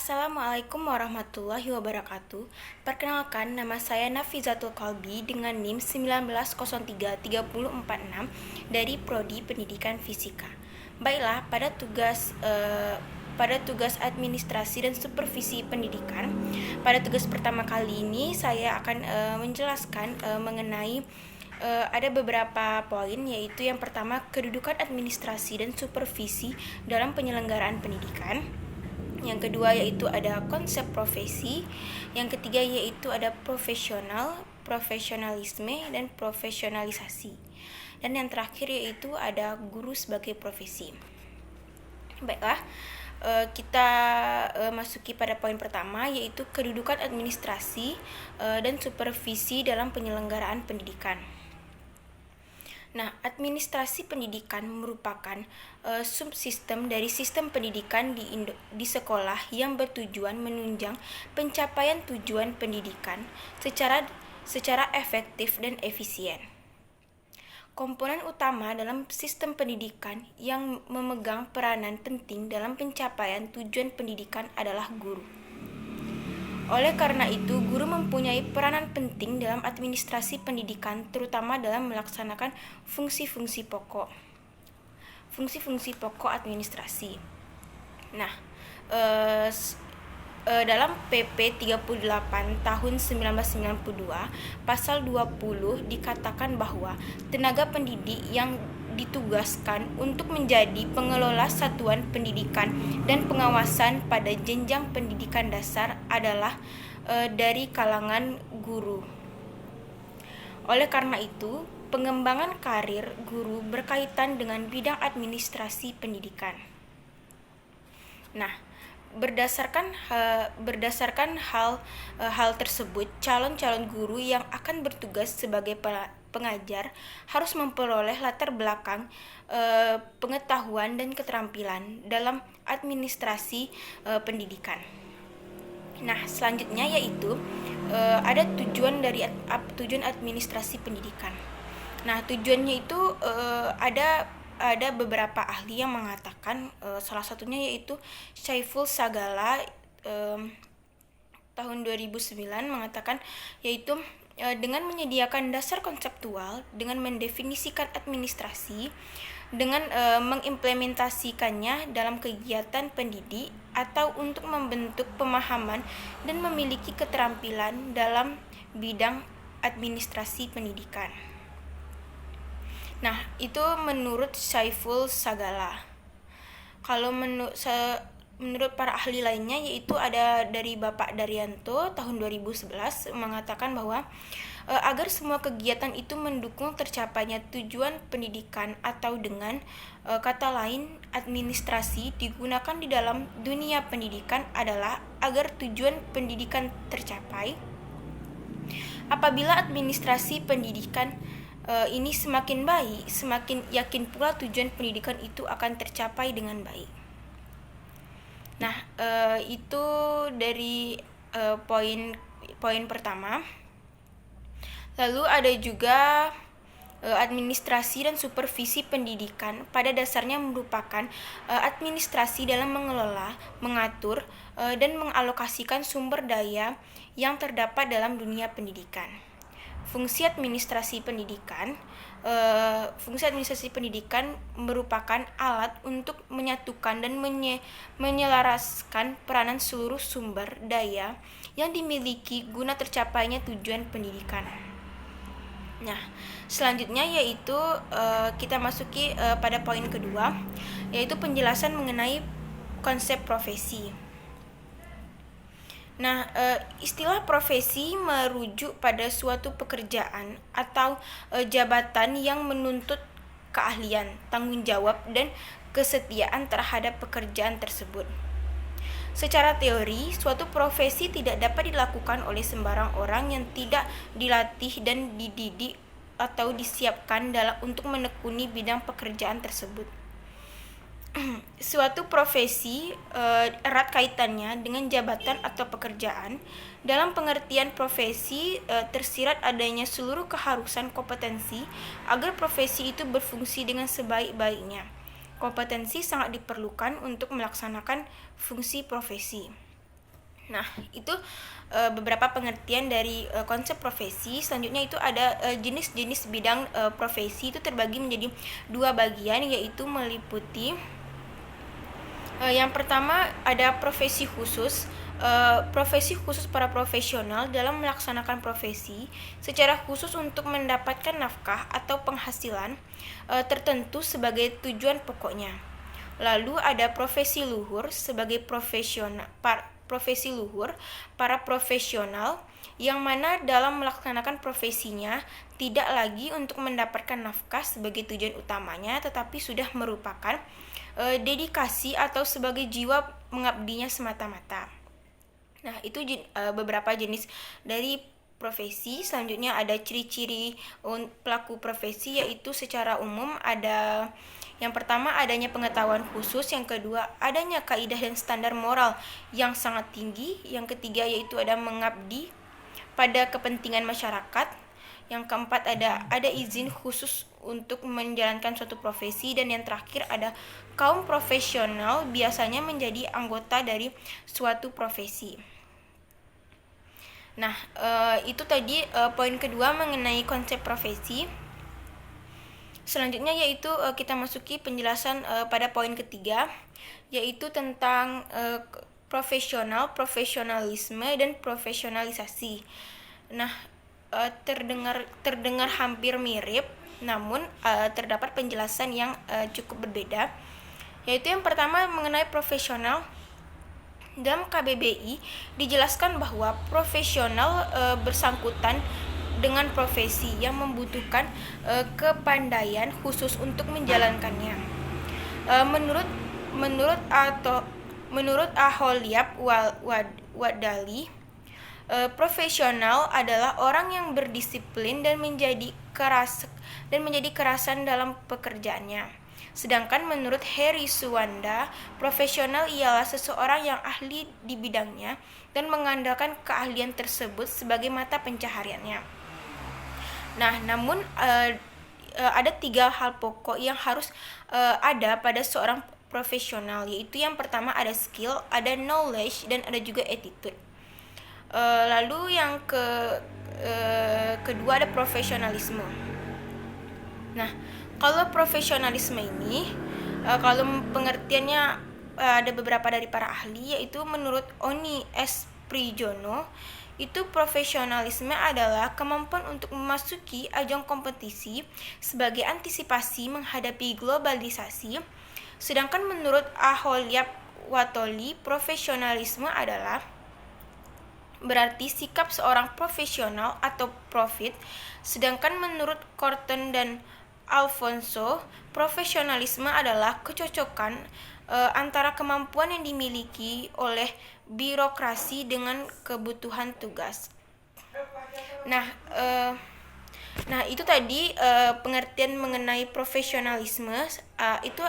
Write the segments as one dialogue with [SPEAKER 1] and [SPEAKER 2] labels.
[SPEAKER 1] Assalamualaikum warahmatullahi wabarakatuh. Perkenalkan, nama saya Nafizatul Qalbi dengan NIM 19033046 dari Prodi Pendidikan Fisika. Baiklah, pada tugas administrasi dan supervisi pendidikan, pada tugas pertama kali ini saya akan menjelaskan mengenai ada beberapa poin, yaitu yang pertama, kedudukan administrasi dan supervisi dalam penyelenggaraan pendidikan. Yang kedua yaitu ada konsep profesi. Yang ketiga yaitu ada profesionalisme, dan profesionalisasi. Dan yang terakhir yaitu ada guru sebagai profesi. Baiklah, kita masuki pada poin pertama, yaitu kedudukan administrasi dan supervisi dalam penyelenggaraan pendidikan. Nah, administrasi pendidikan merupakan subsistem dari sistem pendidikan di sekolah yang bertujuan menunjang pencapaian tujuan pendidikan secara efektif dan efisien. Komponen utama dalam sistem pendidikan yang memegang peranan penting dalam pencapaian tujuan pendidikan adalah guru. Oleh karena itu, guru mempunyai peranan penting dalam administrasi pendidikan, terutama dalam melaksanakan fungsi-fungsi pokok administrasi. Nah, dalam PP 38 tahun 1992, pasal 20 dikatakan bahwa tenaga pendidik yang ditugaskan untuk menjadi pengelola satuan pendidikan dan pengawasan pada jenjang pendidikan dasar adalah dari kalangan guru. Oleh karena itu, pengembangan karir guru berkaitan dengan bidang administrasi pendidikan. Nah, berdasarkan hal tersebut, calon-calon guru yang akan bertugas sebagai pengajar harus memperoleh latar belakang, pengetahuan dan keterampilan dalam administrasi pendidikan. Nah, selanjutnya yaitu ada tujuan administrasi pendidikan. Nah, tujuannya itu ada beberapa ahli yang mengatakan, salah satunya yaitu Saiful Sagala tahun 2009 mengatakan, yaitu dengan menyediakan dasar konseptual, dengan mendefinisikan administrasi, dengan mengimplementasikannya dalam kegiatan pendidik, atau untuk membentuk pemahaman dan memiliki keterampilan dalam bidang administrasi pendidikan. Nah, itu menurut Saiful Sagala. Kalau menurut para ahli lainnya, yaitu ada dari Bapak Daryanto tahun 2011 mengatakan bahwa agar semua kegiatan itu mendukung tercapainya tujuan pendidikan, atau dengan kata lain, administrasi digunakan di dalam dunia pendidikan adalah agar tujuan pendidikan tercapai. Apabila administrasi pendidikan ini semakin baik, semakin yakin pula tujuan pendidikan itu akan tercapai dengan baik. Nah, itu dari poin pertama. Lalu ada juga administrasi dan supervisi pendidikan. Pada dasarnya merupakan administrasi dalam mengelola, mengatur, dan mengalokasikan sumber daya yang terdapat dalam dunia pendidikan. Fungsi administrasi pendidikan merupakan alat untuk menyatukan dan menyelaraskan peranan seluruh sumber daya yang dimiliki guna tercapainya tujuan pendidikan. Nah, selanjutnya yaitu kita masuki pada poin kedua, yaitu penjelasan mengenai konsep profesi. Nah, istilah profesi merujuk pada suatu pekerjaan atau jabatan yang menuntut keahlian, tanggung jawab, dan kesetiaan terhadap pekerjaan tersebut. Secara teori, suatu profesi tidak dapat dilakukan oleh sembarang orang yang tidak dilatih dan dididik atau disiapkan untuk menekuni bidang pekerjaan tersebut. Suatu profesi erat kaitannya dengan jabatan atau pekerjaan. Dalam pengertian profesi tersirat adanya seluruh keharusan kompetensi agar profesi itu berfungsi dengan sebaik-baiknya. Kompetensi sangat diperlukan untuk melaksanakan fungsi profesi. Nah, itu beberapa pengertian dari konsep profesi. Selanjutnya itu ada jenis-jenis bidang profesi itu terbagi menjadi dua bagian, yaitu meliputi yang pertama ada profesi khusus. Profesi khusus para profesional dalam melaksanakan profesi secara khusus untuk mendapatkan nafkah atau penghasilan tertentu sebagai tujuan pokoknya. Lalu ada profesi luhur sebagai profesi luhur para profesional yang mana dalam melaksanakan profesinya tidak lagi untuk mendapatkan nafkah sebagai tujuan utamanya, tetapi sudah merupakan dedikasi atau sebagai jiwa mengabdinya semata-mata. Nah, itu beberapa jenis dari profesi. Selanjutnya ada ciri-ciri pelaku profesi, yaitu secara umum ada yang pertama adanya pengetahuan khusus, yang kedua adanya kaidah dan standar moral yang sangat tinggi, yang ketiga yaitu ada mengabdi pada kepentingan masyarakat, yang keempat ada izin khusus untuk menjalankan suatu profesi, dan yang terakhir ada kaum profesional biasanya menjadi anggota dari suatu profesi. Nah, itu tadi poin kedua mengenai konsep profesi. Selanjutnya yaitu kita masuki penjelasan pada poin ketiga, yaitu tentang profesional, profesionalisme, dan profesionalisasi. Nah, terdengar hampir mirip, namun terdapat penjelasan yang cukup berbeda, yaitu yang pertama mengenai profesional. Dalam KBBI dijelaskan bahwa profesional bersangkutan dengan profesi yang membutuhkan kepandaian khusus untuk menjalankannya. Menurut Aholiab Wadali, profesional adalah orang yang berdisiplin dan menjadi kerasan dalam pekerjaannya. Sedangkan menurut Heri Suwanda, profesional ialah seseorang yang ahli di bidangnya dan mengandalkan keahlian tersebut sebagai mata pencahariannya. Nah, namun ada 3 hal pokok yang harus ada pada seorang profesional, yaitu yang pertama ada skill, ada knowledge, dan ada juga attitude. Lalu yang kedua ada profesionalisme. Nah, kalau profesionalisme ini, kalau pengertiannya ada beberapa dari para ahli, yaitu menurut Oni S. Prijono, itu profesionalisme adalah kemampuan untuk memasuki ajang kompetisi sebagai antisipasi menghadapi globalisasi. Sedangkan menurut Aholiab Watoli, profesionalisme adalah berarti sikap seorang profesional atau profit. Sedangkan menurut Corton dan Alfonso, profesionalisme adalah kecocokan antara kemampuan yang dimiliki oleh birokrasi dengan kebutuhan tugas. Nah, itu tadi pengertian mengenai profesionalisme. Itu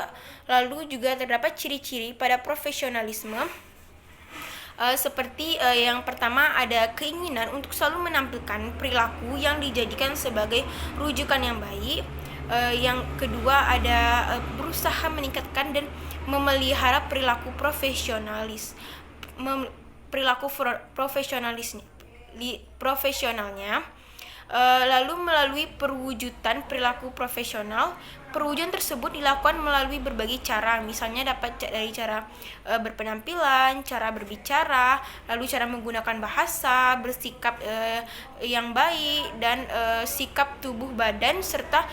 [SPEAKER 1] lalu juga terdapat ciri-ciri pada profesionalisme. Seperti yang pertama ada keinginan untuk selalu menampilkan perilaku yang dijadikan sebagai rujukan yang baik. Yang kedua ada berusaha meningkatkan dan memelihara perilaku profesionalnya. Lalu melalui perwujudan perilaku profesional, perwujudan tersebut dilakukan melalui berbagai cara, misalnya dapat dari cara berpenampilan, cara berbicara, lalu cara menggunakan bahasa, bersikap yang baik, dan sikap tubuh badan, serta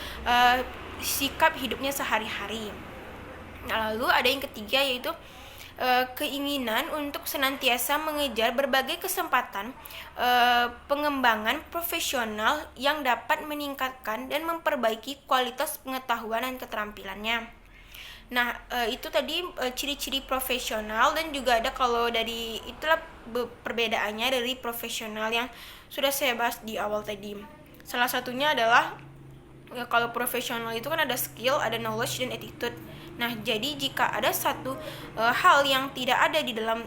[SPEAKER 1] sikap hidupnya sehari-hari. Nah, lalu ada yang ketiga, yaitu keinginan untuk senantiasa mengejar berbagai kesempatan pengembangan profesional yang dapat meningkatkan dan memperbaiki kualitas pengetahuan dan keterampilannya. Nah, itu tadi ciri-ciri profesional, dan juga ada kalau dari itulah perbedaannya dari profesional yang sudah saya bahas di awal tadi. Salah satunya adalah kalau profesional itu kan ada skill, ada knowledge, dan attitude. Nah, jadi jika ada satu hal yang tidak ada di dalam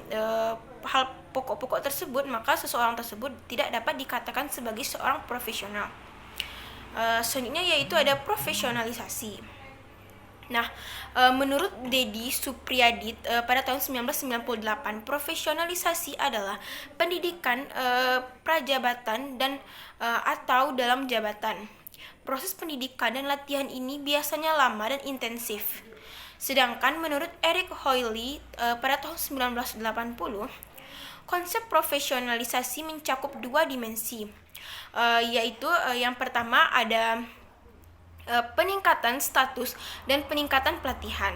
[SPEAKER 1] hal pokok-pokok tersebut, maka seseorang tersebut tidak dapat dikatakan sebagai seorang profesional. Selanjutnya yaitu ada profesionalisasi. Nah, menurut Dedi Supriyadit pada tahun 1998, profesionalisasi adalah pendidikan prajabatan dan atau dalam jabatan. Proses pendidikan dan latihan ini biasanya lama dan intensif. Sedangkan menurut Eric Hoyle pada tahun 1980, konsep profesionalisasi mencakup dua dimensi, yaitu yang pertama ada peningkatan status dan peningkatan pelatihan.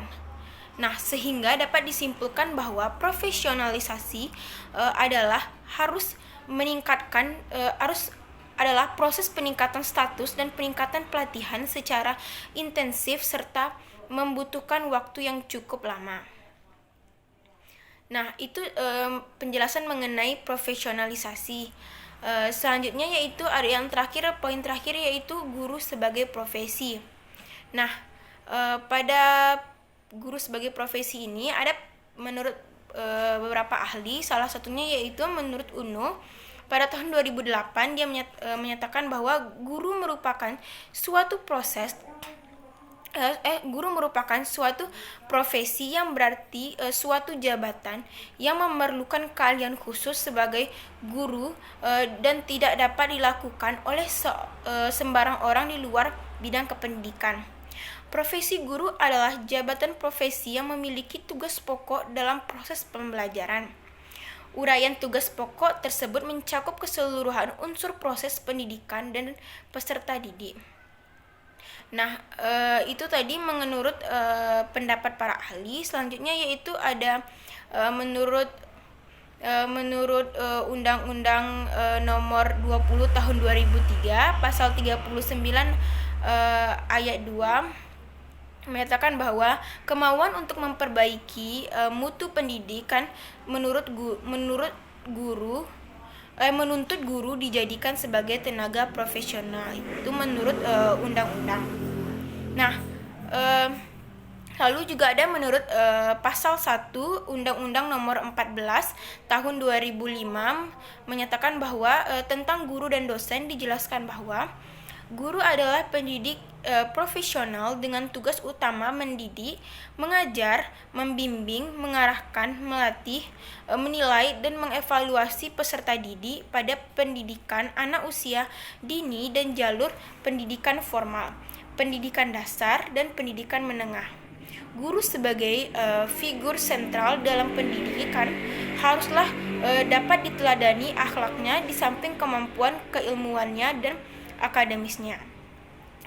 [SPEAKER 1] Nah, sehingga dapat disimpulkan bahwa profesionalisasi adalah proses peningkatan status dan peningkatan pelatihan secara intensif serta membutuhkan waktu yang cukup lama. Nah, itu penjelasan mengenai profesionalisasi. Selanjutnya yaitu ada yang terakhir, poin terakhir yaitu guru sebagai profesi. Nah, pada guru sebagai profesi ini ada menurut beberapa ahli, salah satunya yaitu menurut UNO pada tahun 2008 dia menyatakan bahwa guru merupakan suatu profesi yang berarti suatu jabatan yang memerlukan keahlian khusus sebagai guru dan tidak dapat dilakukan oleh sembarang orang di luar bidang kependidikan. Profesi guru adalah jabatan profesi yang memiliki tugas pokok dalam proses pembelajaran. Uraian tugas pokok tersebut mencakup keseluruhan unsur proses pendidikan dan peserta didik. Nah, itu tadi menurut pendapat para ahli. Selanjutnya yaitu ada menurut Undang-Undang Nomor 20 Tahun 2003 Pasal 39 ayat 2 menyatakan bahwa kemauan untuk memperbaiki mutu pendidikan menuntut guru dijadikan sebagai tenaga profesional. Itu menurut undang-undang. Nah, lalu juga ada menurut pasal 1 Undang-Undang Nomor 14 Tahun 2005 menyatakan bahwa tentang guru dan dosen dijelaskan bahwa guru adalah pendidik profesional dengan tugas utama mendidik, mengajar, membimbing, mengarahkan, melatih, menilai, dan mengevaluasi peserta didik pada pendidikan anak usia dini dan jalur pendidikan formal, pendidikan dasar, dan pendidikan menengah. Guru sebagai figur sentral dalam pendidikan haruslah dapat diteladani akhlaknya di samping kemampuan keilmuannya dan akademisnya.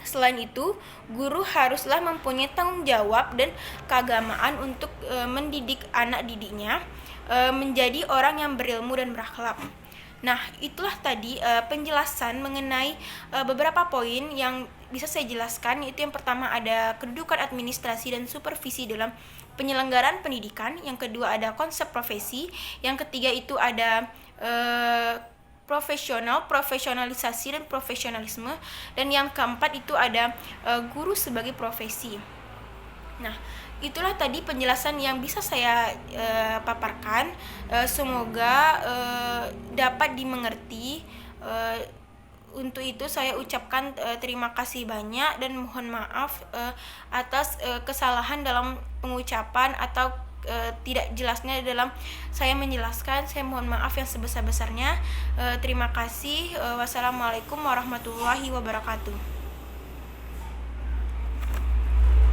[SPEAKER 1] Selain itu, guru haruslah mempunyai tanggung jawab dan keagamaan untuk mendidik anak didiknya menjadi orang yang berilmu dan berakhlak. Nah, itulah tadi penjelasan mengenai beberapa poin yang bisa saya jelaskan, yaitu yang pertama ada kedudukan administrasi dan supervisi dalam penyelenggaraan pendidikan, yang kedua ada konsep profesi, yang ketiga itu ada profesionalisasi dan profesionalisme, dan yang keempat itu ada guru sebagai profesi. Nah, itulah tadi penjelasan yang bisa saya paparkan. Semoga dapat dimengerti. Untuk itu saya ucapkan terima kasih banyak dan mohon maaf atas kesalahan dalam pengucapan atau tidak jelasnya dalam saya menjelaskan. Saya mohon maaf yang sebesar-besarnya. Terima kasih. Wassalamualaikum warahmatullahi wabarakatuh.